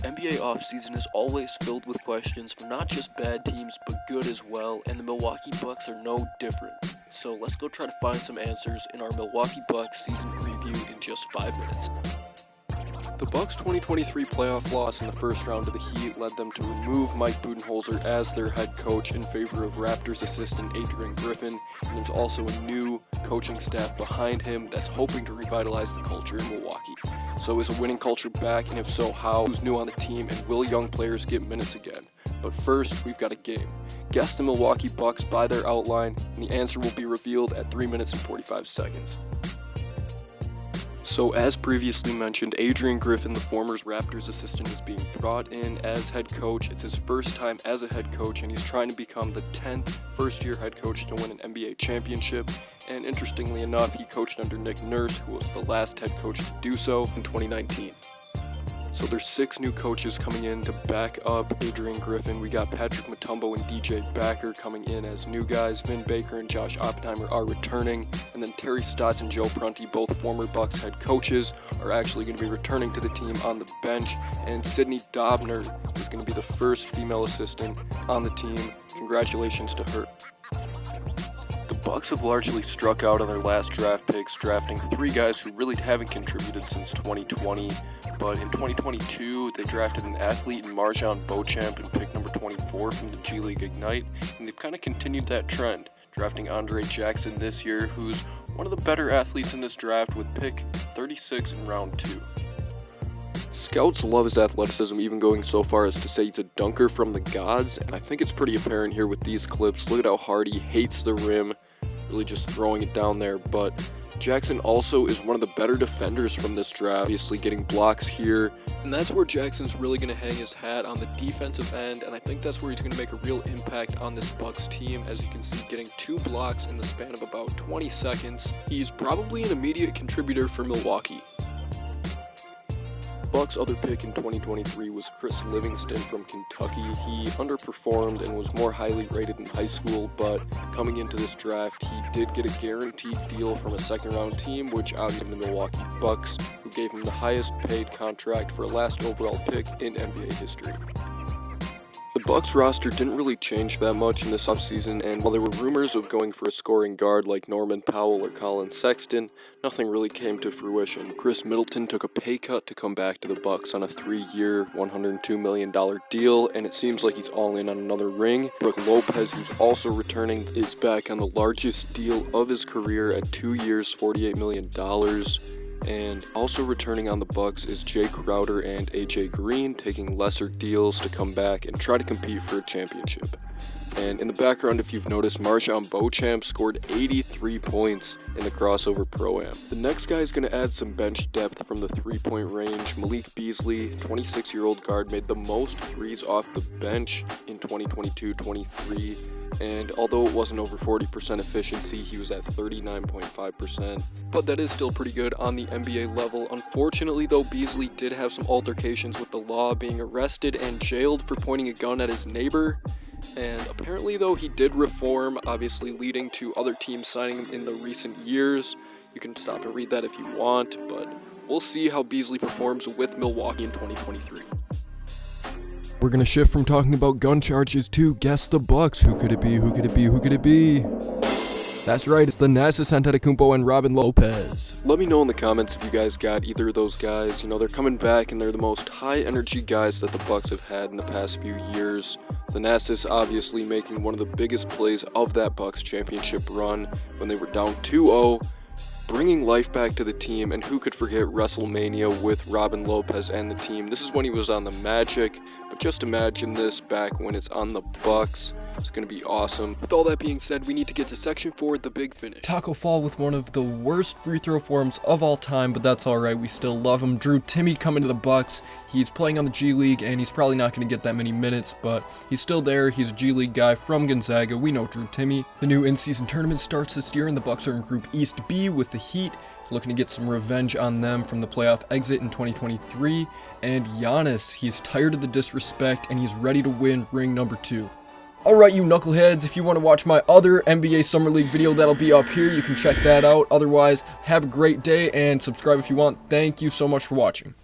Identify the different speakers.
Speaker 1: NBA offseason is always filled with questions from not just bad teams, but good as well, and the Milwaukee Bucks are no different. So let's go try to find some answers in our Milwaukee Bucks season preview in just 5 minutes. The Bucks' 2023 playoff loss in the first round to the Heat led them to remove Mike Budenholzer as their head coach in favor of Raptors assistant Adrian Griffin, and there's also a new coaching staff behind him that's hoping to revitalize the culture in Milwaukee. So is a winning culture back, and if so, how? Who's new on the team, and will young players get minutes again? But first, we've got a game. Guess the Milwaukee Bucks by their outline, and the answer will be revealed at 3 minutes and 45 seconds. So as previously mentioned, Adrian Griffin, the former Raptors assistant, is being brought in as head coach. It's his first time as a head coach, and he's trying to become the 10th first-year head coach to win an NBA championship. And interestingly enough, he coached under Nick Nurse, who was the last head coach to do so in 2019. So there's 6 new coaches coming in to back up Adrian Griffin. We got Patrick Mutombo and DJ Backer coming in as new guys. Vin Baker and Josh Oppenheimer are returning. And then Terry Stotts and Joe Prunty, both former Bucks head coaches, are actually going to be returning to the team on the bench. And Sydney Dobner is going to be the first female assistant on the team. Congratulations to her. The Bucks have largely struck out on their last draft picks, drafting 3 guys who really haven't contributed since 2020. But in 2022, they drafted an athlete in MarJon Beauchamp in pick number 24 from the G League Ignite, and they've kind of continued that trend, drafting Andre Jackson this year, who's one of the better athletes in this draft with pick 36 in round 2. Scouts love his athleticism, even going so far as to say he's a dunker from the gods, and I think it's pretty apparent here with these clips. Look at how hard he hates the rim, really just throwing it down there, but Jackson also is one of the better defenders from this draft, obviously getting blocks here, and that's where Jackson's really going to hang his hat on the defensive end, and I think that's where he's going to make a real impact on this Bucks team. As you can see, getting 2 blocks in the span of about 20 seconds. He's probably an immediate contributor for Milwaukee. Bucks' other pick in 2023 was Chris Livingston from Kentucky. He underperformed and was more highly rated in high school, but coming into this draft, he did get a guaranteed deal from a second-round team, which obviously the Milwaukee Bucks, who gave him the highest paid contract for a last overall pick in NBA history. The Bucks roster didn't really change that much in this offseason, and while there were rumors of going for a scoring guard like Norman Powell or Colin Sexton, nothing really came to fruition. Chris Middleton took a pay cut to come back to the Bucks on a 3-year, $102 million deal, and it seems like he's all in on another ring. Brook Lopez, who's also returning, is back on the largest deal of his career at 2 years, $48 million. And also returning on the Bucks is Jay Crowder and AJ Green, taking lesser deals to come back and try to compete for a championship. And in the background, if you've noticed, MarJon Beauchamp scored 83 points in the crossover Pro-Am. The next guy is going to add some bench depth from the 3-point range. Malik Beasley, 26-year-old guard, made the most threes off the bench in 2022-23. And although it wasn't over 40% efficiency, he was at 39.5%. But that is still pretty good on the NBA level. Unfortunately, though, Beasley did have some altercations with the law, being arrested and jailed for pointing a gun at his neighbor. And apparently, though, he did reform, obviously leading to other teams signing him in the recent years. You can stop and read that if you want, but we'll see how Beasley performs with Milwaukee in 2023. We're going to shift from talking about gun charges to guess the Bucks. Who could it be? Who could it be? Who could it be? That's right, it's Giannis Antetokounmpo and Robin Lopez. Let me know in the comments if you guys got either of those guys. You know, they're coming back and they're the most high-energy guys that the Bucks have had in the past few years. Giannis obviously making one of the biggest plays of that Bucks championship run when they were down 2-0. Bringing life back to the team, and who could forget WrestleMania with Robin Lopez and the team. This is when he was on the Magic, but just imagine this back when it's on the Bucks. It's going to be awesome. With all that being said, we need to get to Section 4, the big finish. Taco Fall with one of the worst free throw forms of all time, but that's alright, we still love him. Drew Timme coming to the Bucks. He's playing on the G League, and he's probably not going to get that many minutes, but he's still there. He's a G League guy from Gonzaga. We know Drew Timme. The new in-season tournament starts this year, and the Bucks are in Group East B with the Heat, looking to get some revenge on them from the playoff exit in 2023. And Giannis, he's tired of the disrespect, and he's ready to win ring number 2. Alright, you knuckleheads, if you want to watch my other NBA Summer League video, that'll be up here. You can check that out. Otherwise, have a great day and subscribe if you want. Thank you so much for watching.